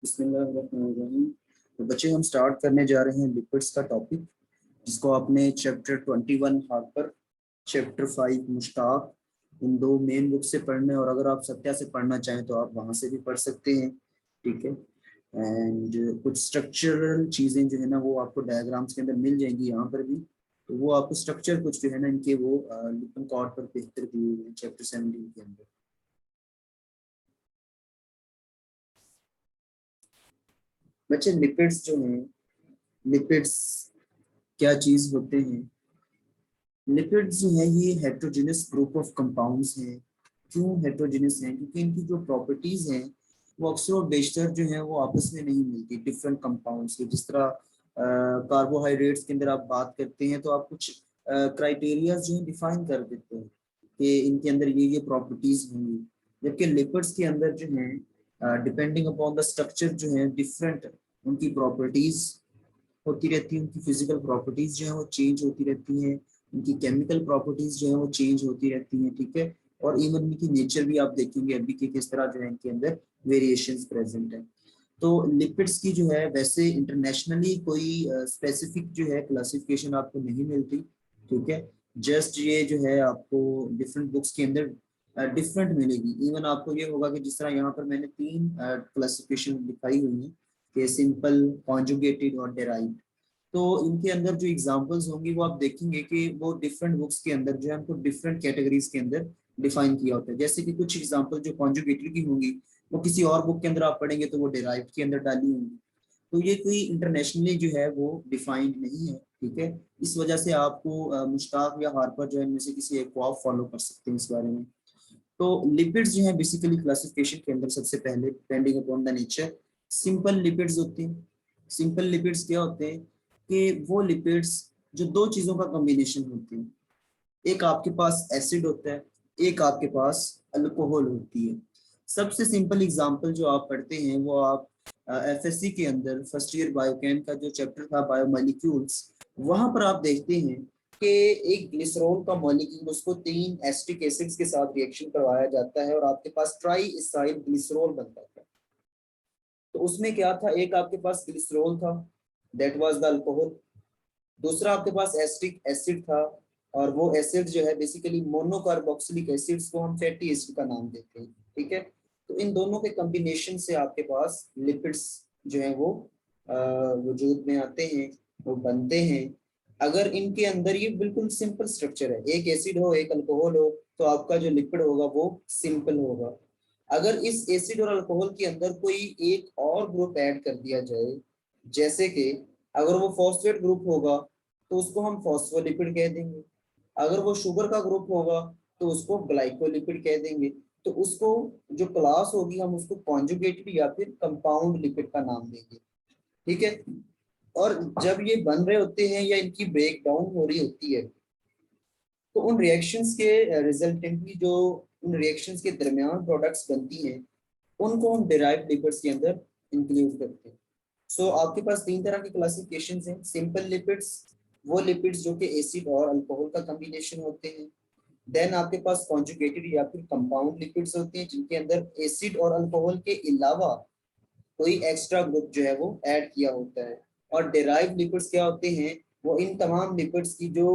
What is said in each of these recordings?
बिस्मिल्लाहिर्रहमानिर्रहीम। तो बच्चे हम स्टार्ट करने जा रहे हैं लिपिड्स का टॉपिक, जिसको आपने चैप्टर 21 हार्पर, चैप्टर 5 मुश्ताक, इन दो मेन बुक से पढ़ना है। और अगर आप सत्या से पढ़ना चाहें तो आप वहां से भी पढ़ सकते हैं, ठीक है। एंड कुछ स्ट्रक्चरल चीजें जो है ना वो आपको डायग्राम्स के अंदर मिल जाएंगी यहाँ पर भी। तो वो आपको स्ट्रक्चर कुछ जो है ना इनके वो लिपन कार्ड पर बेहतर दिए हुए हैं चैप्टर 17 के अंदर। बच्चे लिपिड्स जो हैं, लिपिड्स क्या चीज होते हैं? लिपिड्स जो है ये हेट्रोजेनस ग्रुप ऑफ कंपाउंड्स हैं। क्यों हेट्रोजेनस हैं? क्योंकि इनकी जो प्रॉपर्टीज हैं वो अक्सर और बेशतर जो है वो आपस में नहीं मिलती डिफरेंट कंपाउंड्स के। जिस तरह कार्बोहाइड्रेट्स के अंदर आप बात करते हैं तो आप कुछ क्राइटेरिया जो है डिफाइन कर देते हैं कि इनके अंदर ये प्रॉपर्टीज होंगी। जबकि लिपिड्स के अंदर जो है डिपेंडिंग अपॉन द स्ट्रक्चर जो है डिफरेंट उनकी प्रॉपर्टीज होती रहती है। उनकी फिजिकल प्रॉपर्टीज जो है वो चेंज होती रहती हैं, उनकी केमिकल प्रॉपर्टीज जो है वो चेंज होती रहती हैं, ठीक है। और इवन इनकी नेचर भी आप देखेंगे अभी कि किस तरह जो है इनके अंदर वेरिएशंस प्रेजेंट है। तो लिपिड्स की जो है वैसे इंटरनेशनली कोई स्पेसिफिक जो है क्लासिफिकेशन आपको नहीं मिलती, ठीक है। जस्ट ये जो है आपको डिफरेंट बुक्स के अंदर डिफरेंट मिलेगी। इवन आपको ये होगा कि जिस तरह यहाँ पर मैंने 3 क्लासिफिकेशन दिखाई हुई है कि सिंपल, कॉन्जुगेटेड और डेराइव्ड। तो इनके अंदर जो एग्जांपल्स होंगी वो आप देखेंगे कि वो डिफरेंट बुक्स के अंदर जो है हमको डिफरेंट कैटेगरीज के अंदर डिफाइन किया होता है। जैसे कि कुछ एग्जांपल जो कॉन्जुगेटेड की होंगी वो किसी और बुक के अंदर आप पढ़ेंगे तो वो डेराइव्ड के अंदर डाली होंगी। तो ये कोई इंटरनेशनली जो है वो डिफाइंड नहीं है, ठीक है। इस वजह से आपको मुश्ताक या हार्पर जो है इनमें से किसी एक को आप फॉलो कर सकते हैं इस बारे में। तो लिपिड्स जो है बेसिकली क्लासिफिकेशन के अंदर सबसे पहले depending upon the nature simple lipids होते हैं। सिंपल लिपिड्स क्या होते हैं कि वो लिपिड्स जो दो चीजों का कॉम्बिनेशन होते हैं। एक आपके पास एसिड होता है, एक आपके पास अल्कोहल होती है। सबसे सिंपल एग्जांपल जो आप पढ़ते हैं वो आप एफएससी के अंदर फर्स्ट ईयर बायोकेम का जो चैप्टर था बायोमोलिक्यूल्स, वहां पर आप देखते हैं कि एक ग्लिसरॉल का मॉलिक्यूल उसको 3 एसिटिक एसिड्स के साथ रिएक्शन करवाया जाता है और आपके पास ट्राई इसाइल ग्लिसरॉल बनता है। तो उसमें क्या था, एक आपके पास ग्लिसरॉल था, दैट वाज द अल्कोहल। दूसरा आपके पास एसिटिक एसिड था और वो एसिड जो है बेसिकली मोनोकार्बोक्सिलिक एसिड्स को हम फैटी एसिड का नाम देते हैं, ठीक है। तो इन दोनों के कॉम्बिनेशन से आपके पास लिपिड्स जो है वो वजूद में आते हैं, वो बनते हैं। अगर इनके अंदर ये बिल्कुल सिंपल स्ट्रक्चर है, एक एसिड हो एक अल्कोहल हो, तो आपका जो लिपिड होगा वो सिंपल होगा। अगर इस एसिड और अल्कोहल के अंदर कोई एक और ग्रुप ऐड कर दिया जाए, जैसे कि अगर वो फॉस्फेट ग्रुप होगा तो उसको हम फॉस्फोलिपिड कह देंगे। अगर वो शुगर का ग्रुप होगा तो उसको ग्लाइकोलिपिड कह देंगे। तो उसको जो क्लास होगी हम उसको कॉन्जुगेटेड या फिर कंपाउंड लिपिड का नाम देंगे, ठीक है। और जब ये बन रहे होते हैं या इनकी ब्रेक डाउन हो रही होती है तो उन रिएक्शंस के रिजल्टेंटली जो उन रिएक्शंस के दरमियान प्रोडक्ट्स बनती हैं उनको हम डिराइव्ड लिपिड्स के अंदर इंक्लूड करते हैं। सो आपके पास 3 तरह की क्लासिफिकेशंस हैं। सिंपल लिपिड्स, वो लिपिड्स जो कि एसिड और अल्कोहल का कॉम्बिनेशन होते हैं। देन आपके पास कॉन्जुगेटेड या फिर कंपाउंड लिपिड्स होते हैं जिनके अंदर एसिड और अल्कोहल के अलावा कोई एक्स्ट्रा ग्रुप जो है वो ऐड किया होता है। और डेराइव्ड लिपिड्स क्या होते हैं, वो इन तमाम लिपिड्स की जो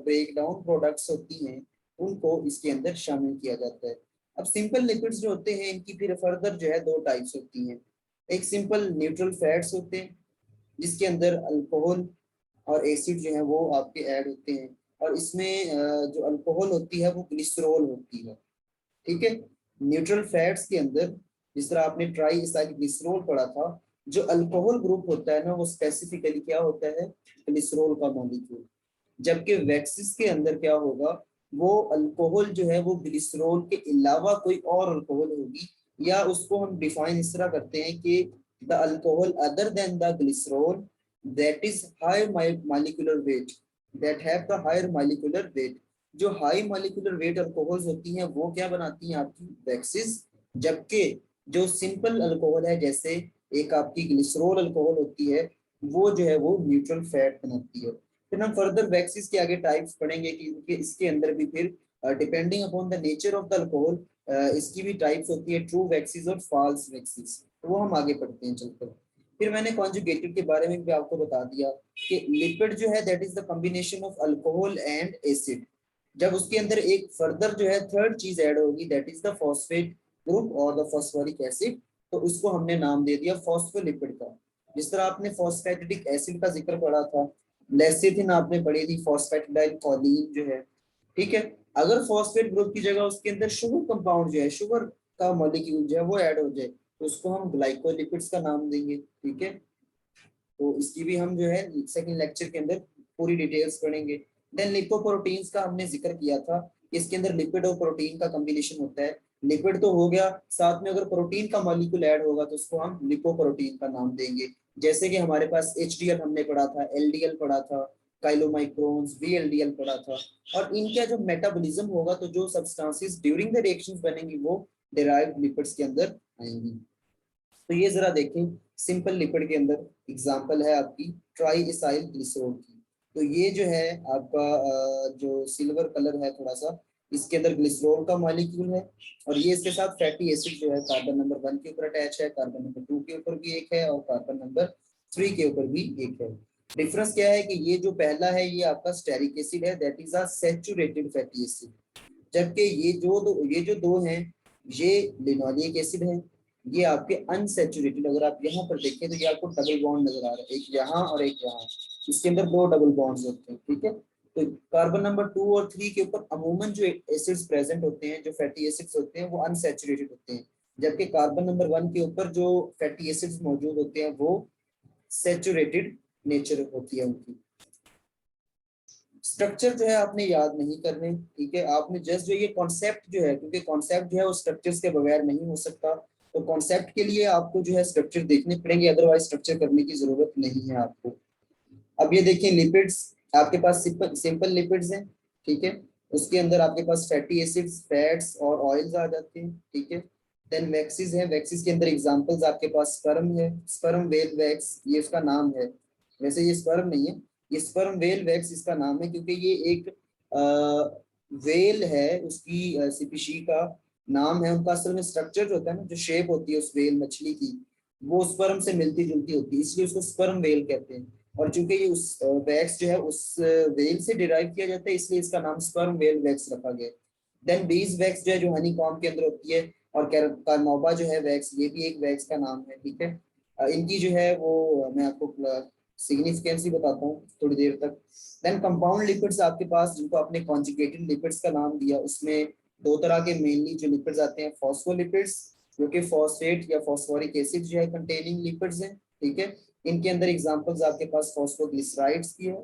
ब्रेक डाउन प्रोडक्ट्स होती हैं उनको इसके अंदर शामिल किया जाता है। अब सिंपल लिपिड्स जो होते हैं इनकी फिर फर्दर जो है 2 टाइप्स होती हैं। एक सिंपल न्यूट्रल फैट्स होते हैं जिसके अंदर अल्कोहल और एसिड जो है वो आपके ऐड होते हैं। और इसमें जो अल्कोहल होती है वो ग्लिसरॉल होती है, ठीक है। न्यूट्रल फैट्स के अंदर जिस तरह आपने ट्राई इसाइल ग्लिसरॉल पढ़ा था, जो अल्कोहल ग्रुप होता है ना वो स्पेसिफिकली क्या होता है, ग्लिसरॉल का मॉलिक्यूल। जबकि वैक्सिस के अंदर क्या होगा, वो अल्कोहल जो है वो ग्लिसरॉल के अलावा कोई और अल्कोहल होगी। या उसको हम डिफाइन इस तरह करते हैं कि the alcohol other than the glycerol that is high molecular weight, that have the higher molecular weight. जो हाई मॉलिक्यूलर वेट अल्कोहल्स होती हैं वो क्या बनाती हैं, आपकी वैक्सिस। जबकि जो सिंपल अल्कोहल है जैसे एक आपकी ग्लिसरॉल अल्कोहल होती है वो जो है वो न्यूट्रल फैट बनाती है। फिर हम फर्दर वैक्सिस के आगे टाइप्स पढ़ेंगे कि इनके इसके अंदर भी फिर depending upon the nature of the alcohol इसकी भी टाइप्स होती है, ट्रू वैक्सिस और फॉल्स वैक्सिस। तो वो हम आगे पढ़ते हैं चलकर। फिर मैंने कॉन्जुगेटेड के बारे में भी आपको बता दिया कि लिपिड जो है that is the combination of alcohol and acid. जब उसके अंदर एक फर्दर जो है थर्ड चीज ऐड होगी that is the phosphate group और द फॉस्फोरिक एसिड, तो उसको हमने नाम दे दिया फॉस्फोलिपिड का। जिस तरह आपने फॉस्फेटिडिक एसिड का जिक्र पढ़ा था, लेसिथिन आपने पढ़ी थी, फॉस्फेटिडाइल कोलिन जो है, ठीक है। अगर फॉस्फेट ग्रुप की जगह उसके अंदर शुगर कंपाउंड जो है, शुगर का मॉलिक्यूल जो है वो ऐड हो जाए, तो उसको हम ग्लाइकोलिपिड्स का नाम देंगे, ठीक है। तो इसकी भी हम जो है सेकंड लेक्चर के अंदर पूरी डिटेल्स पढ़ेंगे। देन लिपोप्रोटीन्स का हमने जिक्र किया था, इसके अंदर लिपिड और प्रोटीन का कॉम्बिनेशन होता है। लिपिड तो हो गया, साथ में अगर प्रोटीन का मॉलिक्यूल ऐड होगा तो उसको हम लिपोप्रोटीन का नाम देंगे। जैसे कि हमारे पास HDL हमने पढ़ा था, LDL पढ़ा था, काइलोमाइक्रोन्स, VLDL पढ़ा था। और इनका जो मेटाबॉलिज्म होगा, तो जो सब्सटेंसेस ड्यूरिंग द रिएक्शंस बनेंगी वो डिराइव्ड लिपिड्स के अंदर आएंगी। तो ये जरा देखें, सिंपल लिपिड के अंदर एग्जांपल है आपकी ट्राई इसाइल ग्लिसरॉल की। तो ये जो है आपका जो सिल्वर कलर है थोड़ा सा, इसके अंदर ग्लिसरॉल का मॉलिक्यूल है, और ये इसके साथ फैटी एसिड जो है कार्बन नंबर 1 के ऊपर अटैच है, कार्बन नंबर 2 के ऊपर भी एक है, और कार्बन नंबर 3 के ऊपर भी एक है। डिफरेंस क्या है कि ये जो पहला है ये आपका स्टेरिक एसिड है, that is a saturated fatty acid, जबकि ये जो दो हैं ये लिनोलिक एसिड है, ये आपके अनसैचुरेटेड। अगर आप यहाँ पर देखें तो ये आपको डबल बॉन्ड नजर आ रहा है, एक यहाँ और एक यहाँ, इसके अंदर दो डबल बॉन्ड्स होते हैं, ठीक है। तो कार्बन नंबर 2 और 3 के ऊपर अमूमन जो एसिड्स प्रेजेंट होते हैं, जो फैटी एसिड्स होते हैं वो अनसैचुरेटेड होते हैं, जबकि कार्बन नंबर 1 के ऊपर जो फैटी एसिड्स मौजूद होते हैं वो सैचुरेटेड नेचर होती है उनकी। स्ट्रक्चर जो है आपने याद नहीं करने, ठीक है, आपने जस्ट जो ये कॉन्सेप्ट जो है, क्योंकि कॉन्सेप्ट जो है वो स्ट्रक्चर्स के बगैर नहीं हो सकता, तो कॉन्सेप्ट के लिए आपको जो है स्ट्रक्चर देखने पड़ेंगे, अदरवाइज स्ट्रक्चर करने की जरूरत नहीं है आपको। अब ये देखिए लिपिड्स, आपके पास सिंपल लिपिड्स हैं, ठीक है, उसके अंदर आपके पास फैटी एसिड्स, फैट्स और ऑयल्स आ जाते हैं, ठीक है। देन वैक्सीज है, वैक्सीज के अंदर एग्जांपल्स आपके पास स्पर्म है, स्पर्म वेल वैक्स ये उसका नाम है, वैसे ये स्पर्म नहीं है, ये स्पर्म वेल वैक्स इसका नाम है, क्योंकि ये एक वेल है, उसकी स्पीशी का नाम है, उनका असल में स्ट्रक्चर जो होता है ना, जो शेप होती है उस वेल मछली की, वो स्पर्म से मिलती जुलती होती है, इसलिए उसको स्पर्म वेल कहते हैं। और चूंकि ये उस वैक्स जो है उस वेल से डिराइव किया जाता है, इसलिए इसका नाम स्पर्म वेल वैक्स रखा गया। देन बीज वैक्स जो है, जो हनी कॉम्ब के अंदर होती है, और कार्नोबा जो है वैक्स, ये भी एक वैक्स का नाम है, ठीक है। इनकी जो है वो मैं आपको सिग्निफिकेंस ही बताता हूँ थोड़ी देर तक। देन कंपाउंड लिपिड्स आपके पास, जिनको आपने कॉन्जुगेटेड लिपिड्स का नाम दिया, उसमें दो तरह के मेनली जो लिपिड्स आते हैं, फॉस्फोलिपिड्स, जो कि फॉस्फेट या फॉस्फोरिक एसिड जो है कंटेनिंग लिपिड्स हैं, ठीक है। इनके अंदर एग्जांपल्स आपके पास फॉस्फोग्लिसराइड्स की है,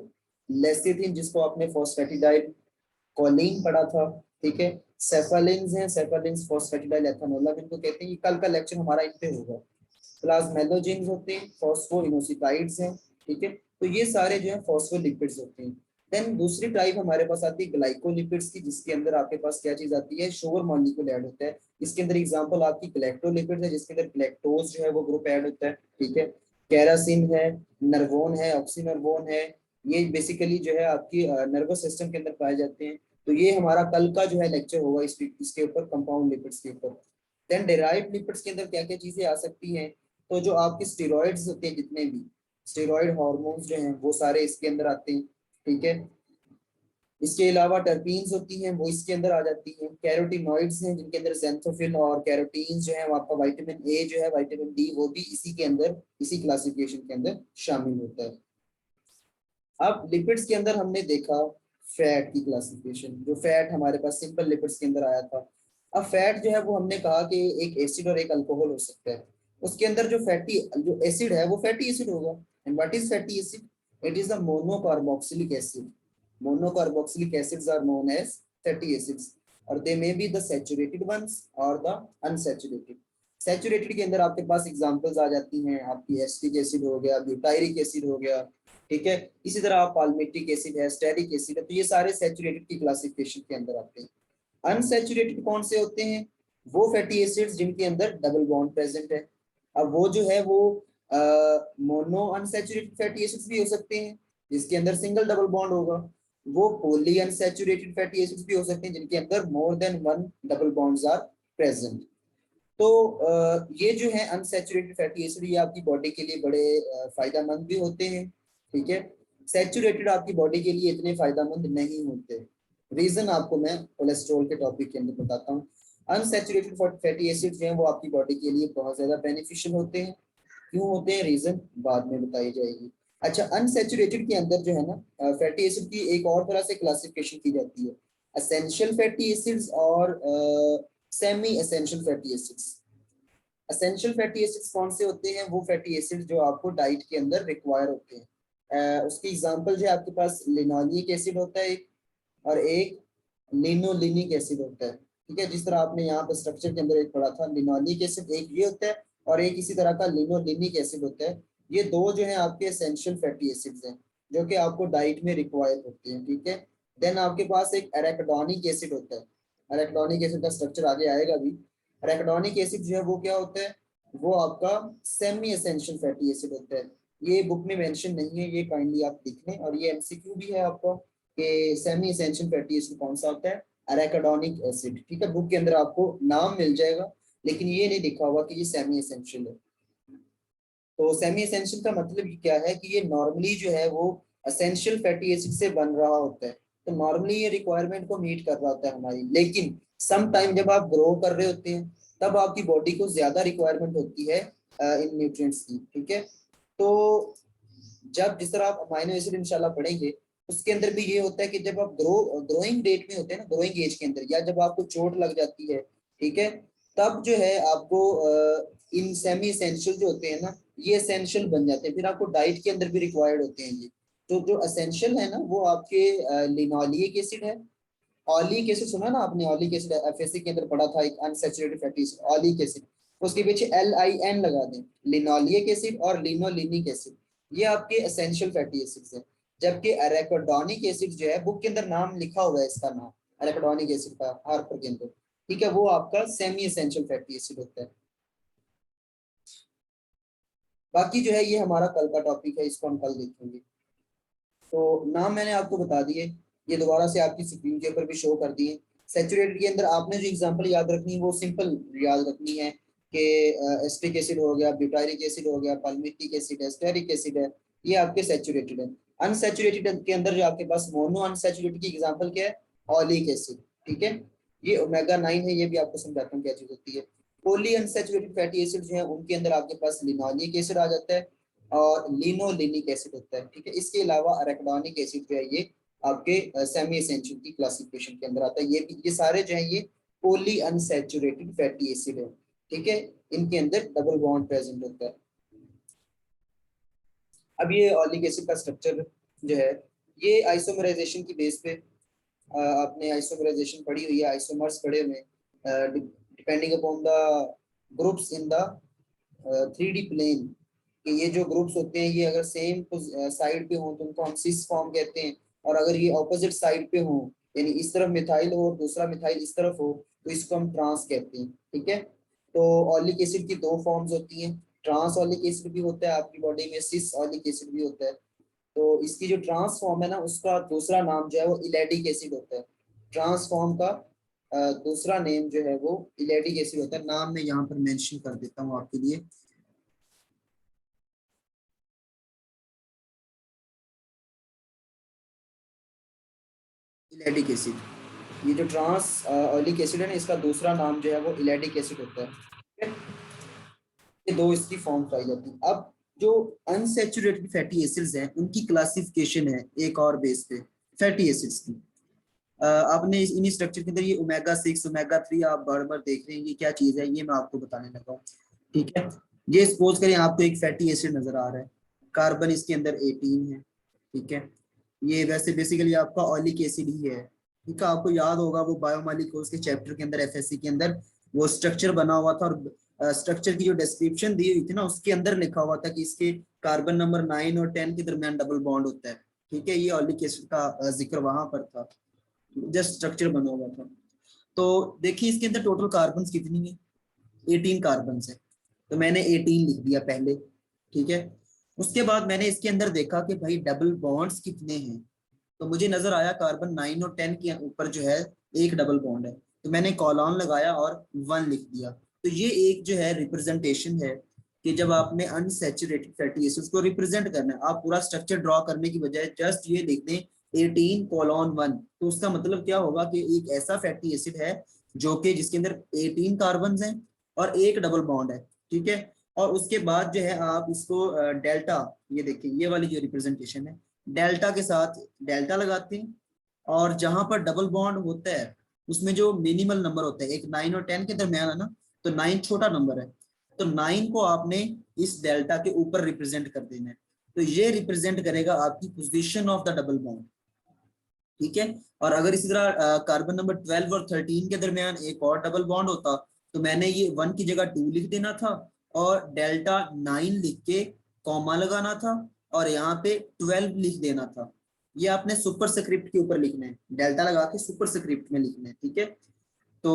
लेसिथिन जिसको आपने फॉस्फेटिडाइल कोलिन पढ़ा था, ठीक है। सेफालिन्स हैं, सेफालिन्स फॉस्फेटिडाइल एथानोलम इनको कहते हैं, ये कल का लेक्चर हमारा इन पे होगा। प्लाज्मेलोजेन्स होते हैं, फॉस्फोइनोसिटाइड्स हैं, ठीक है। तो ये सारे जो है फॉस्फोलिपिड्स होते हैं। देन दूसरी टाइप हमारे पास आती है ग्लाइकोलिपिड्स की, जिसके अंदर आपके पास क्या चीज आती है, शुगर मॉलिक्यूल ऐड होता है। इसके अंदर एग्जांपल आपकी ग्लैक्टोलिपिड्स है, जिसके अंदर ग्लैक्टोज जो है वो ग्रुप ऐड होता है, ठीक है। कैरासिन है, नर्वोन है, ऑक्सीनर्वोन है, ये बेसिकली जो है आपकी नर्वस सिस्टम के अंदर पाए जाते हैं। तो ये हमारा कल का जो है लेक्चर होगा इसके ऊपर, कंपाउंड लिपिड्स के ऊपर। देन डेराइव्ड लिपिड्स के अंदर क्या क्या चीजें आ सकती हैं, तो जो आपके स्टेरॉइड्स होते हैं, जितने भी स्टेरॉइड हार्मोन्स जो हैं वो सारे इसके अंदर आते हैं, ठीक है। इसके अलावा टर्पीन्स होती हैं वो इसके अंदर आ जाती हैं। कैरोटीनॉइड्स हैं जिनके अंदर ज़ैंथोफिल और कैरोटीन्स जो है वो आपका विटामिन ए जो है, विटामिन डी, वो भी इसी के अंदर, इसी क्लासिफिकेशन के अंदर शामिल होता है। अब लिपिड्स के अंदर हमने देखा फैट की क्लासिफिकेशन, जो फैट हमारे पास सिंपल लिपिड्स के अंदर आया था। अब फैट जो है वो हमने कहा कि एक एसिड और एक अल्कोहल हो सकता है। उसके अंदर जो एसिड है वो फैटी एसिड होगा। And what is fatty acid? It is the monocarboxylic acid. Monocarboxylic acids are known as fatty acids, और they may be the saturated ones or the unsaturated। Saturated के अंदर आपके पास एग्जांपल्स आ जाती हैं, आपकी एसिटिक एसिड हो गया, ब्यूटायरिक एसिड हो गया, ठीक है। इसी तरह आप पाल्मिटिक एसिड है, स्टेरिक एसिड है, तो ये सारे सैचुरेटेड की क्लासिफिकेशन के अंदर आते हैं। अनसैचुरेटेड कौन से होते हैं? वो फैटी एसिड्स जिनके अंदर डबल बॉन्ड प्रेजेंट है। अब वो जो है वो मोनो अनसैचुरेटेड फैटी एसिड्स भी हो सकते हैं जिसके अंदर सिंगल डबल बॉन्ड होगा। वो पॉली अनसैचुरेटेड फैटी एसिड्स भी हो सकते हैं जिनके अंदर more than one double bonds are present. तो ये जो है अनसैचुरेटेड फैटी एसिड, ये आपकी बॉडी के लिए बड़े फायदेमंद भी होते हैं, ठीक है। सैचुरेटेड आपकी बॉडी के लिए इतने फायदेमंद नहीं होते। रीजन आपको मैं कोलेस्ट्रॉल के टॉपिक के अंदर बताता हूँ। अनसैचुरेटेड फैटी एसिड जो है वो आपकी बॉडी के लिए बहुत ज्यादा बेनिफिशियल होते हैं। क्यों होते हैं, रीजन बाद में बताई जाएगी। अच्छा, अनसैचुरेटेड के अंदर जो है ना फैटी एसिड की एक और तरह से क्लासिफिकेशन की जाती है, एसेंशियल फैटी एसिड्स और semi essential fatty acids. Essential fatty acids कौन से होते हैं, वो फैटी एसिड जो आपको डाइट के अंदर रिक्वायर होते हैं। उसकी एग्जांपल जो है आपके पास लिनोलिक एसिड होता है एक, और एक लिनोलिनिक एसिड होता है, ठीक है। जिस तरह आपने यहाँ पर स्ट्रक्चर के अंदर एक पढ़ा था, लिनोलिक एसिड एक ये होता है और एक इसी तरह का लिनोलिनिक एसिड होता है। ये दो जो है आपके एसेंशियल फैटी एसिड्स हैं जो कि आपको डाइट में रिक्वायर होते हैं, ठीक है। देन आपके पास एक एराकिडोनिक एसिड होता है। एराकिडोनिक एसिड का स्ट्रक्चर आगे आएगा भी। एराकिडोनिक एसिड जो है वो क्या होता है, वो आपका सेमी एसेंशियल फैटी एसिड होता है। ये बुक में मेंशन नहीं है, ये काइंडली आप लिख लें, और ये एमसीक्यू भी है आपका कि सेमी एसेंशियल फैटी एसिड कौन सा होता है, एराकिडोनिक एसिड, ठीक है। बुक के अंदर आपको नाम मिल जाएगा लेकिन ये नहीं लिखा हुआ कि ये सेमी एसेंशियल है। तो सेमी एसेंशियल का मतलब क्या है कि ये नॉर्मली जो है वो एसेंशियल फैटी एसिड से बन रहा होता है। तो नॉर्मली ये रिक्वायरमेंट को मीट कर रहा होता है हमारी, लेकिन सम टाइम जब आप ग्रो कर रहे होते हैं तब आपकी बॉडी को ज्यादा रिक्वायरमेंट होती है इन न्यूट्रिएंट्स की, ठीक है। तो जब जिस तरह आप अमाइनो एसिड इंशाल्लाह पढ़ेंगे उसके अंदर भी ये होता है कि जब आप ग्रोइंग डेट में होते हैं ना, ग्रोइंग एज के अंदर, या जब आपको चोट लग जाती है, ठीक है, तब जो है आपको इन सेमी एसेंशियल जो होते हैं ना, ये एसेंशियल बन जाते हैं, फिर आपको डाइट के अंदर भी रिक्वायर्ड होते हैं ये। तो जो एसेंशियल है ना वो आपके लिनोलिक एसिड है। ऑलिक एसिड सुना ना आपने, ऑलिक एसिड एफएससी के अंदर पढ़ा था, एक unsaturated fatty acid oleic acid, उसके पीछे LIN लगा दें, लिनोलिक एसिड और लिनोलिनिक एसिड, ये आपके एसेंशियल फैटी एसिड्स हैं। जबकि एराकिडोनिक एसिड जो है, बुक के अंदर नाम लिखा हुआ है इसका नाम एराकिडोनिक एसिड का हार्पर के अंदर, ठीक है, वो आपका सेमी एसेंशियल फैटी एसिड होता है। बाकी जो है ये हमारा कल का टॉपिक है, इसको हम कल देखेंगे। तो नाम मैंने आपको बता दिए, ये दोबारा से आपकी स्क्रीन के ऊपर भी शो कर दिए। सैचुरेटेड के अंदर आपने जो एग्जांपल याद रखनी है वो सिंपल याद रखनी है कि एस्टिक एसिड हो गया, ब्यूटारिक एसिड हो गया, पाल्मिटिक एसिड है, स्टेरिक एसिड है, ये आपके सैचुरेटेड है। अनसैचुरेटेड के अंदर जो आपके पास मोनो अनसैचुरेटेड की एग्जांपल क्या है, ऑलिक एसिड, ठीक है। ये ओमेगा 9 है, ये भी आपको समझाता हूँ क्या चीज होती है। पॉली अनसैचुरेटेड फैटी एसिड जो है उनके अंदर आपके पास लिनोलिक एसिड आ जाता है और लिनोलिनिक एसिड होता है, ठीक है। इसके अलावा अरेकिडोनिक एसिड जो है ये आपके सेमी एसेंशियल की क्लासिफिकेशन के अंदर आता है। ये सारे जो है ये पॉली अनसैचुरेटेड फैटी एसिड है, ठीक है। इनके अंदर डबल बॉन्ड प्रेजेंट होता है। अब ये ऑलिक एसिड का स्ट्रक्चर जो है ये आइसोमराइजेशन की बेस पे, आपने आइसोमराइजेशन पढ़ी हुई है, आइसोमर्स पढ़े हुए, depending upon the groups in the 3D plane, कि ये जो ग्रुप्स होते हैं ये अगर सेम साइड पे हों तो उनको हम सिस फॉर्म कहते हैं, और अगर ये ऑपोजिट साइड पे हों, यानी इस तरफ मिथाइल हो और दूसरा मिथाइल इस तरफ हो, तो इसको हम ट्रांस कहते हैं, ठीक है। तो ऑलिक एसिड की दो फॉर्म्स होती हैं, ट्रांस ऑलिक एसिड भी होता है आपकी बॉडी में, सिस ऑलिक एसिड भी होता है। तो इसकी जो ट्रांस फॉर्म है ना उसका दूसरा नाम जो है वो इलेडिक एसिड होता है। ट्रांस फॉर्म का दूसरा नेम जो है वो इलेडिक एसिड होता है। नाम मैं यहाँ पर मेंशन कर देता हूँ आपके लिए। इलेडिक एसिड, ये जो ट्रांस ऑलिक एसिड है ना इसका दूसरा नाम जो है वो इलेडिक एसिड होता है, ठीक है? ये दो इसकी फॉर्म पाई जाती है। अब जो अनसैचुरेटेड फैटी एसिड्स हैं उनकी क्लासिफिकेशन है एक और बेस पे फैटी एसिड्स की। आपने इन्हीं स्ट्रक्चर के अंदर ये ओमेगा 6 ओमेगा 3 आप बार बार देख रहे हैं, ये क्या चीज है ये मैं आपको बताने लगा हूँ, ठीक है। ये सपोज करें आपको एक फैटी एसिड नजर आ रहा है, कार्बन इसके अंदर 18 है, ठीक है। ये वैसे बेसिकली आपका ऑलिक एसिड ही है, ठीक है। आपको याद होगा वो बायोमॉलिक्यूल्स के चैप्टर के अंदर एफएससी के अंदर वो स्ट्रक्चर बना हुआ था, और स्ट्रक्चर की जो डिस्क्रिप्शन दी हुई थी ना उसके अंदर लिखा हुआ था कि इसके कार्बन नंबर 9 और 10 के दरमियान डबल बॉन्ड होता है, ठीक है। ये ऑलिक एसिड का जिक्र वहां पर था, जस्ट स्ट्रक्चर बना हुआ था। तो देखिए इसके अंदर टोटल कार्बन कितनी है, 18 कार्बन है। तो मैंने 18 लिख दिया पहले, ठीक है। उसके बाद मैंने इसके अंदर देखा कि भाई डबल बॉन्ड्स कितने हैं, तो मुझे नजर आया कार्बन 9 और 10 के ऊपर जो है एक डबल बॉन्ड है, तो मैंने कॉलन लगाया और 1 लिख दिया। तो ये एक जो है रिप्रेजेंटेशन है कि जब आपने अनसैचुरेटेड फैटी एसिड्स को रिप्रेजेंट करना है, आप पूरा स्ट्रक्चर ड्रॉ करने की बजाय जस्ट ये लिख दें 18:1, तो उसका मतलब क्या होगा कि एक ऐसा फैटी एसिड है जो कि जिसके अंदर 18 कार्बन हैं और एक डबल बॉन्ड है, ठीक है। और उसके बाद जो है आप इसको डेल्टा, ये देखिए ये वाली जो रिप्रेजेंटेशन है, डेल्टा के साथ डेल्टा लगाते हैं, और जहां पर डबल बॉन्ड होता है उसमें जो मिनिमल नंबर होता है, एक 9 और 10 के दरमियान है ना, तो 9 छोटा नंबर है, तो 9 को आपने इस डेल्टा के ऊपर रिप्रेजेंट कर देना है, तो ये रिप्रेजेंट करेगा आपकी position of the double bond, ठीक है। और अगर इसी तरह कार्बन नंबर 12 और 13 के दरमियान एक और डबल बॉन्ड होता, तो मैंने ये 1 की जगह 2 लिख देना था और डेल्टा 9 लिख के कॉमा लगाना था और यहाँ पे 12 लिख देना था। ये आपने सुपर स्क्रिप्ट के ऊपर लिखना है, डेल्टा लगा के सुपर स्क्रिप्ट में लिखना है, ठीक है। तो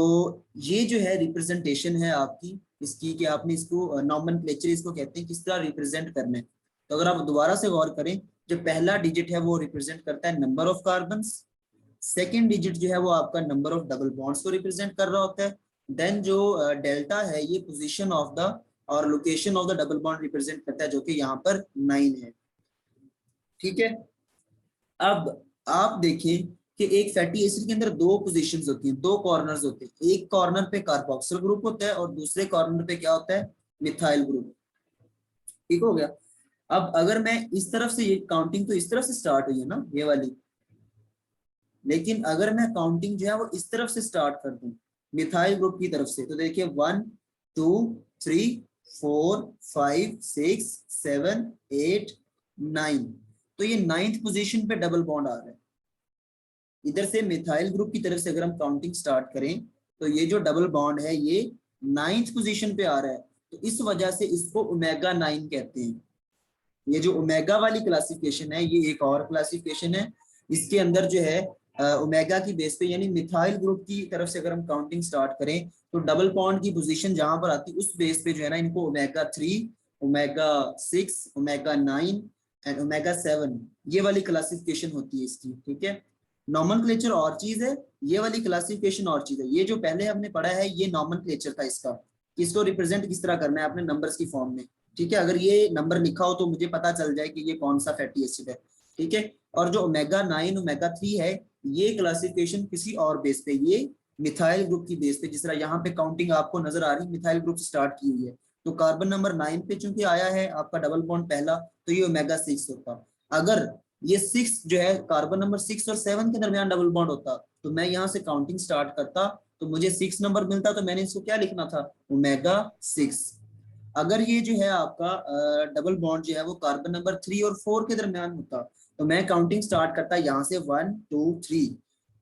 ये जो है रिप्रेजेंटेशन है आपकी इसकी, कि आपने इसको नॉमेनक्लेचर इसको कहते हैं, किस तरह रिप्रेजेंट करना है। तो अगर आप दोबारा से गौर करें, जो पहला डिजिट है वो रिप्रेजेंट करता है number of carbon, second digit जो है वो आपका नंबर ऑफ डबल बॉन्ड्स को रिप्रेजेंट कर रहा होता है, देन जो डेल्टा है ये पोजीशन ऑफ द और location of the double bond represent करता है, जो कि यहाँ पर 9 है, ठीक है। अब आप देखें कि एक फैटी एसिड के अंदर दो पोजीशंस होती हैं, दो कॉर्नर्स होते हैं, एक कॉर्नर पे कार्बोक्सिल ग्रुप होता है और दूसरे कॉर्नर पे क्या होता है, मिथाइल ग्रुप, ठीक हो गया। अब अगर मैं इस तरफ से, ये काउंटिंग तो इस तरफ से स्टार्ट हुई है ना ये वाली, लेकिन अगर मैं काउंटिंग जो है वो इस तरफ से स्टार्ट कर दूं मिथाइल ग्रुप की तरफ से, तो देखिए 1 2 3 4 5 6 7 8 9, तो ये 9th पोजीशन पे डबल बॉन्ड आ रहा है। इधर से मिथाइल ग्रुप की तरफ से अगर हम काउंटिंग स्टार्ट करें तो ये जो डबल बॉन्ड है ये 9th पोजीशन पे आ रहा है, तो इस वजह से इसको ओमेगा 9 कहते हैं। ये जो ओमेगा वाली क्लासिफिकेशन है ये एक और क्लासिफिकेशन है, इसके अंदर जो है ओमेगा की बेस पे, यानी मिथाइल ग्रुप की तरफ से अगर हम काउंटिंग स्टार्ट करें तो डबल बॉन्ड की पोजीशन जहां पर आती है उस बेस पे जो है ना इनको omega 3, omega 6, omega 9 and omega 7, ये वाली क्लासिफिकेशन होती है इसकी, ठीक है। नॉमेनक्लेचर और चीज है, ये वाली क्लासिफिकेशन और चीज है। ये जो पहले हमने पढ़ा है ये नॉमेनक्लेचर था इसका, इसको रिप्रेजेंट किस तरह करना है आपने नंबर्स की फॉर्म में, ठीक है। अगर ये नंबर लिखा हो तो मुझे पता चल जाए कि ये कौन सा फैटी एसिड है, ठीक है। और जो ओमेगा 9 ओमेगा 3 है ये क्लासिफिकेशन किसी और बेस पे, ये मिथाइल ग्रुप की बेस पे, जिस तरह यहाँ पे काउंटिंग आपको नजर आ रही है मिथाइल ग्रुप स्टार्ट की हुई है, तो कार्बन नंबर 9 पे चूंकि आया है आपका डबल बॉन्ड पहला, तो ये ओमेगा 6 होता। अगर ये 6 जो है कार्बन नंबर 6 और 7 के दरमियान डबल बॉन्ड होता, तो मैं यहाँ से काउंटिंग स्टार्ट करता तो मुझे 6 नंबर मिलता, तो मैंने इसको क्या लिखना था, ओमेगा 6। अगर ये जो है आपका डबल बॉन्ड जो है वो कार्बन नंबर 3 और 4 के दरमियान होता, तो मैं काउंटिंग स्टार्ट करता यहाँ से 1 2 3,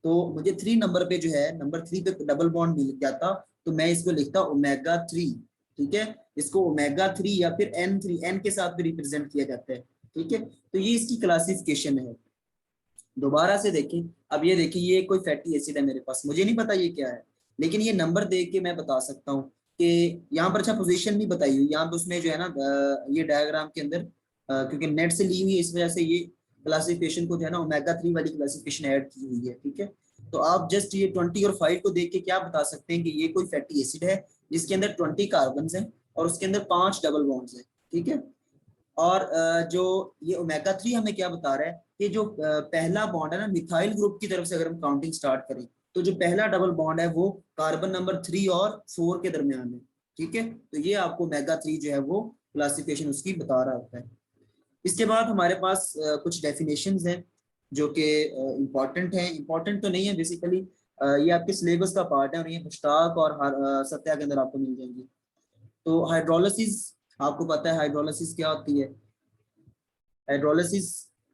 तो मुझे 3 नंबर पे जो है नंबर 3 पे डबल बॉन्ड मिल जाता, तो मैं इसको लिखता ओमेगा 3, ठीक है। इसको ओमेगा 3 या फिर N3, N के साथ भी रिप्रेजेंट किया जाता है, ठीक है। तो ये इसकी क्लासिफिकेशन है। दोबारा से देखें, अब ये देखिए ये कोई फैटी एसिड है मेरे पास, मुझे नहीं पता ये क्या है, लेकिन ये नंबर देख के मैं बता सकता हूँ कि यहाँ पर अच्छा पोजीशन नहीं बताई हुई, यहाँ पे उसमें जो है ना ये डायग्राम के अंदर क्योंकि नेट से ली हुई है इस वजह से ये क्लासिफिकेशन को जो है ना ओमेगा 3 वाली क्लासिफिकेशन ऐड की हुई है, ठीक है। तो आप जस्ट ये 20 और 5 को देख के क्या बता सकते हैं कि ये कोई फैटी एसिड है जिसके अंदर 20 कार्बन है और उसके अंदर 5 डबल बॉन्ड्स है, ठीक है। और जो ये ओमेगा 3 हमें क्या बता रहा है कि जो पहला बॉन्ड है ना मिथाइल ग्रुप की तरफ से अगर हम काउंटिंग स्टार्ट करें, तो जो पहला डबल बॉन्ड है वो कार्बन नंबर 3 और 4 के दरमियान है, ठीक है। तो ये आपको ओमेगा 3 जो है वो क्लासिफिकेशन उसकी बता रहा होता है। इसके बाद हमारे पास कुछ डेफिनेशंस हैं जो कि इम्पोर्टेंट हैं, इम्पोर्टेंट तो नहीं है बेसिकली, ये आपके सिलेबस का पार्ट है और ये मुश्ताक और सत्या के अंदर आपको मिल जाएंगी। तो हाइड्रोलिसिस, आपको पता है हाइड्रोलिसिस क्या होती है। हाइड्रोलिसिस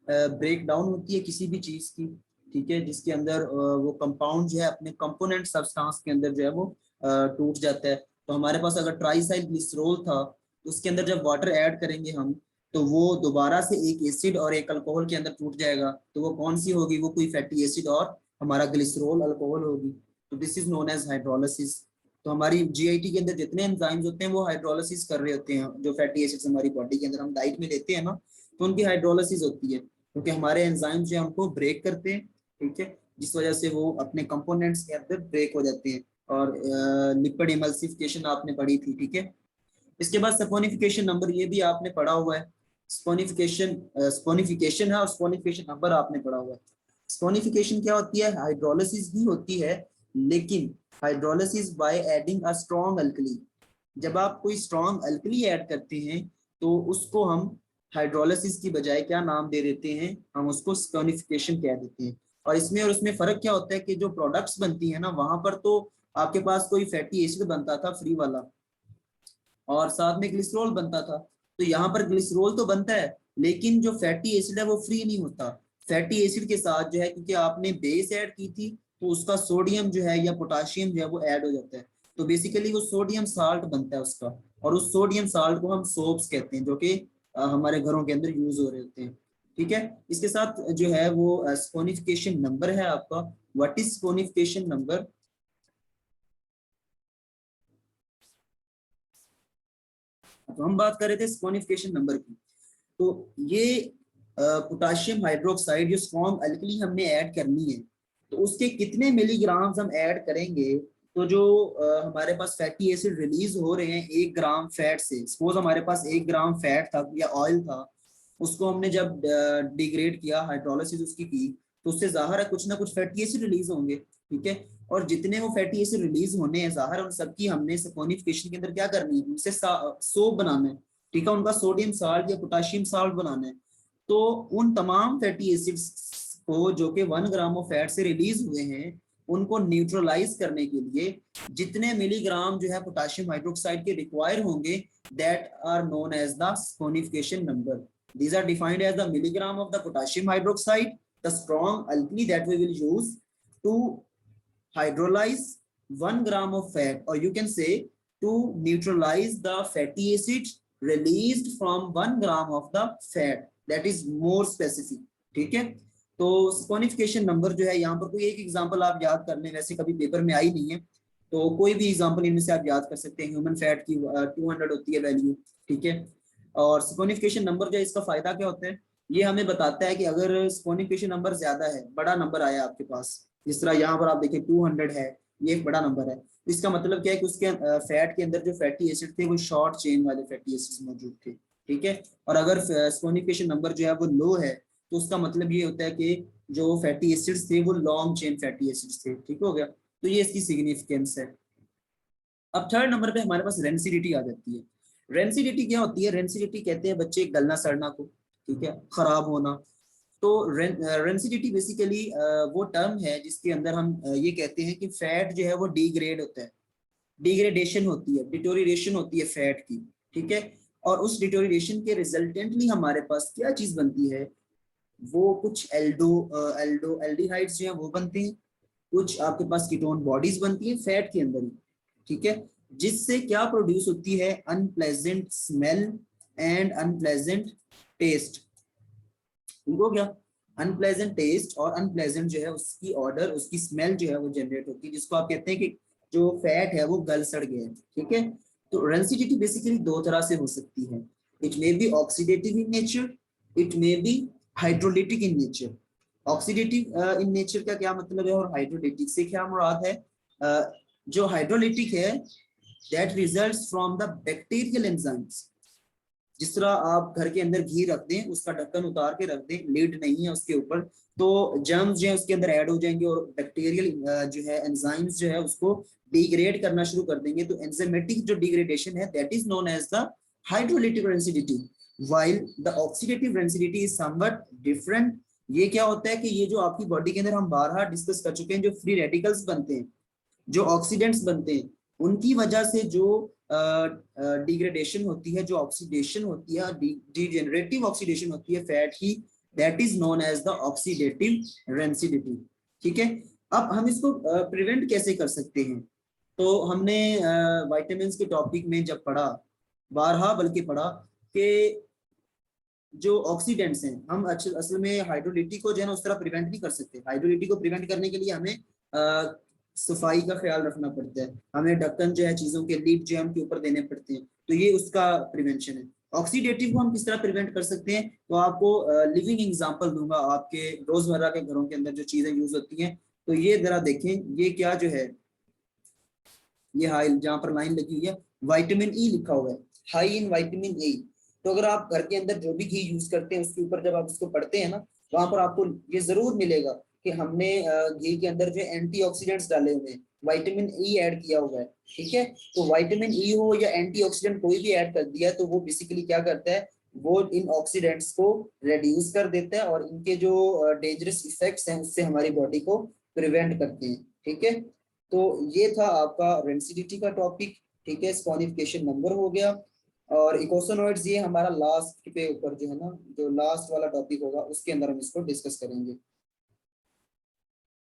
ब्रेक डाउन होती है किसी भी चीज की, ठीक है, जिसके अंदर वो कंपाउंड जो है अपने कंपोनेंट सब्सटेंस के अंदर जो है वो टूट जाता है। तो हमारे पास अगर ट्राइसाइल ग्लिसरॉल था तो उसके अंदर जब वाटर ऐड करेंगे हम, तो वो दोबारा से एक एसिड और एक अल्कोहल के अंदर टूट जाएगा, तो वो कौन सी होगी, वो कोई फैटी एसिड और हमारा ग्लिसरॉल अल्कोहल होगी। तो this is known as hydrolysis. तो हमारी जीआईटी के अंदर जितने एंजाइम्स होते हैं वो हाइड्रोलिसिस कर रहे होते हैं, जो फैटी एसिड्स हमारी बॉडी के अंदर हम डाइट में लेते हैं ना, तो उनकी हाइड्रोलिसिस होती है, क्योंकि हमारे एंजाइम्स जो है उनको ब्रेक करते हैं, ठीक है, जिस वजह से वो अपने कंपोनेंट्स के अंदर ब्रेक हो जाते हैं। और लिपिड इमल्सिफिकेशन आपने पढ़ी थी, ठीक है। इसके बाद स्पोनिफिकेशन नंबर, ये भी आपने पढ़ा हुआ है। स्पोनिफिकेशन है और स्पोनिफिकेशन नंबर आपने पढ़ा हुआ है। स्पोनिफिकेशन क्या होती है? हाइड्रोलिसिस ही होती है, लेकिन hydrolysis by adding a strong alkali. जब आप कोई स्ट्रॉन्ग अल्कली ऐड करते हैं तो उसको हम हाइड्रोलिसिस की बजाय क्या नाम दे देते हैं? हम उसको स्पोनिफिकेशन कह देते हैं। और इसमें और उसमें फर्क क्या होता है कि जो प्रोडक्ट्स बनती है ना, वहां पर तो आपके पास कोई फैटी एसिड बनता था फ्री वाला, और साथ में ग्लिसरॉल बनता था। तो यहाँ पर ग्लिसरॉल तो बनता है, लेकिन जो फैटी एसिड है वो फ्री नहीं होता। फैटी एसिड के साथ जो है, क्योंकि आपने बेस ऐड की थी, तो उसका सोडियम जो है या पोटाशियम जो है वो ऐड हो जाता है। तो बेसिकली वो सोडियम साल्ट बनता है उसका, और उस सोडियम साल्ट को हम सोप्स कहते हैं, जो कि हमारे घरों के अंदर यूज हो रहे होते हैं, ठीक है। इसके साथ जो है वो स्पोनिफिकेशन नंबर है आपका। What is saponification number? तो हम बात कर रहे थे स्पोनिफिकेशन नंबर की। तो ये पोटाशियम हाइड्रोक्साइड जो स्ट्रॉन्ग अल्कली हमने ऐड करनी है, तो उसके कितने मिलीग्राम्स हम ऐड करेंगे? तो जो हमारे पास फैटी एसिड रिलीज हो रहे हैं 1 ग्राम फैट से, सपोज हमारे पास 1 ग्राम फैट था या ऑयल था, उसको हमने जब डिग्रेड किया, हाइड्रोलिसिस उसकी की, तो उससे जाहिर है कुछ ना कुछ फैटी एसिड रिलीज होंगे, ठीक है। और जितने वो फैटी एसिड रिलीज होने हैं, जाहिर है उन सबकी हमने सपोनिफिकेशन के अंदर क्या करनी है? उनसे सोप बनाना है, ठीक है, उनका सोडियम साल्ट या पोटाशियम साल्ट बनाना है। तो उन तमाम फैटी एसिड्स को जो कि 1 ग्राम ऑफ फैट से रिलीज हुए हैं, उनको न्यूट्रलाइज करने के लिए जितने मिलीग्राम जो है पोटाशियम हाइड्रोक्साइड के रिक्वायर होंगे, that are known as the saponification number. These are defined as the milligram of the potassium hydroxide, the strong alkali that we will use to hydrolyze 1 gram of fat, or you can say to neutralize the fatty acid released from 1 gram of the fat, that is more specific, ठीक है। तो saponification number जो है, यहाँ पर कोई एक example आप याद कर लें, वैसे कभी पेपर में आई नहीं है, तो कोई भी एग्जांपल इनमें से आप याद कर सकते हैं। ह्यूमन फैट की 200 होती है वैल्यू, ठीक है। और स्पोनिफिकेशन नंबर जो है, इसका फायदा क्या होता है? ये हमें बताता है कि अगर स्पोनिफिकेशन नंबर ज्यादा है, बड़ा नंबर आया आपके पास, जिस तरह यहाँ पर आप देखिए 200 है, ये एक बड़ा नंबर है, तो इसका मतलब क्या है कि उसके फैट के अंदर जो फैटी एसिड थे वो शॉर्ट चेन वाले फैटी एसिड मौजूद थे, ठीक है। और अगर स्पोनिफिकेशन नंबर जो है वो लो है, तो उसका मतलब ये होता है कि जो फैटी एसिड्स थे वो लॉन्ग चेन फैटी एसिड्स थे, ठीक हो गया। तो ये इसकी सिग्निफिकेंस है। अब थर्ड नंबर पे हमारे पास रेंसिडिटी आ जाती है। रेंसिडिटी क्या होती है? रेंसिडिटी कहते हैं बच्चे गलना सड़ना को, ठीक है, खराब होना। तो रेंसिडिटी बेसिकली वो टर्म है जिसके अंदर हम ये कहते हैं कि फैट जो है वो डिग्रेड होता है, डिग्रेडेशन होती है, डिटोरिएशन होती है फैट की, ठीक है। और उस डिटोरिएशन के रिजल्टेंटली हमारे पास क्या चीज बनती है? वो कुछ एल्डिहाइड्स जो है वो बनते हैं, कुछ आपके पास कीटोन बॉडीज बनती है फैट के अंदर ही, ठीक है। जिससे क्या प्रोड्यूस होती है? Unpleasant smell and unpleasant taste, ठीक हो गया। अनप्लेजेंट टेस्ट और अनप्लेजेंट जो है उसकी ऑर्डर, उसकी स्मेल जो है वो जनरेट होती है, जिसको आप कहते हैं कि जो फैट है वो गल सड़ गया है, ठीक है। तो रेंसिडिटी बेसिकली दो तरह से हो सकती है। It may be oxidative in nature, it may be hydrolytic in nature. Oxidative in nature का क्या मतलब है, और हाइड्रोलिटिक से क्या मुराद है? जो हाइड्रोलिटिक है, that results from the bacterial enzymes. जिस तरह आप घर के अंदर घी रख दें, उसका ढक्कन उतार के रख दें, लिड नहीं है उसके ऊपर, तो जर्म्स जो है उसके अंदर ऐड हो जाएंगे और बैक्टीरियल जो है एंजाइम्स जो है उसको डिग्रेड करना शुरू कर देंगे। तो एंजाइमेटिक जो डिग्रेडेशन है, that is known as the hydrolytic rancidity, while the oxidative rancidity is somewhat different. ये क्या होता है कि ये जो आपकी बॉडी के अंदर हम बारहा डिस्कस कर चुके हैं, जो फ्री रेडिकल्स बनते हैं, जो ऑक्सीडेंट्स बनते हैं, उनकी वजह से जो डिग्रेडेशन होती है, जो ऑक्सीडेशन होती है, डिजेनरेटिव ऑक्सीडेशन होती है फैट की, that is known as the oxidative rancidity, ठीक है। अब हम इसको प्रिवेंट कैसे कर सकते हैं? तो हमने विटामिन के टॉपिक में जब पढ़ा, बारहा बल्कि पढ़ा, कि जो ऑक्सीडेंट्स हैं, हम असल में हाइड्रोलिटी को जो है ना उस तरह प्रिवेंट नहीं कर सकते। हाइड्रोलिटी को प्रिवेंट करने के लिए हमें सफाई का ख्याल रखना पड़ता है, हमें ढक्कन जो है चीजों के लीड जो है उनके ऊपर देने पड़ते हैं, तो ये उसका प्रिवेंशन है। ऑक्सीडेटिव को हम किस तरह प्रिवेंट कर सकते हैं? तो आपको लिविंग एग्जांपल दूंगा, आपके रोजमर्रा के घरों के अंदर जो चीजें यूज होती हैं। तो ये जरा देखें, ये क्या जो है, ये हाई जहाँ पर लाइन लगी हुई है विटामिन ई लिखा हुआ है, हाई इन विटामिन ए। तो अगर आप घर के अंदर जो भी घी यूज करते हैं उसके ऊपर जब आप उसको पढ़ते हैं ना, वहां पर आपको ये जरूर मिलेगा कि हमने घी के अंदर जो एंटीऑक्सीडेंट्स डाले हुए हैं, विटामिन ई ऐड किया हुआ है। ठीक है, तो विटामिन ई हो या एंटीऑक्सीडेंट कोई भी ऐड कर दिया तो वो बेसिकली क्या करता है, वो इन ऑक्सीडेंट्स को रिड्यूस कर देता है और इनके जो डेंजरस इफेक्ट्स हैं उससे हमारी बॉडी को प्रिवेंट करते हैं। ठीक है, तो ये था आपका रेंसिडिटी का टॉपिक। ठीक है, स्पॉनिफिकेशन नंबर हो गया। और इकोसोनॉइड्स ये हमारा लास्ट पे ऊपर जो है ना, जो लास्ट वाला टॉपिक होगा उसके अंदर हम इसको डिस्कस करेंगे।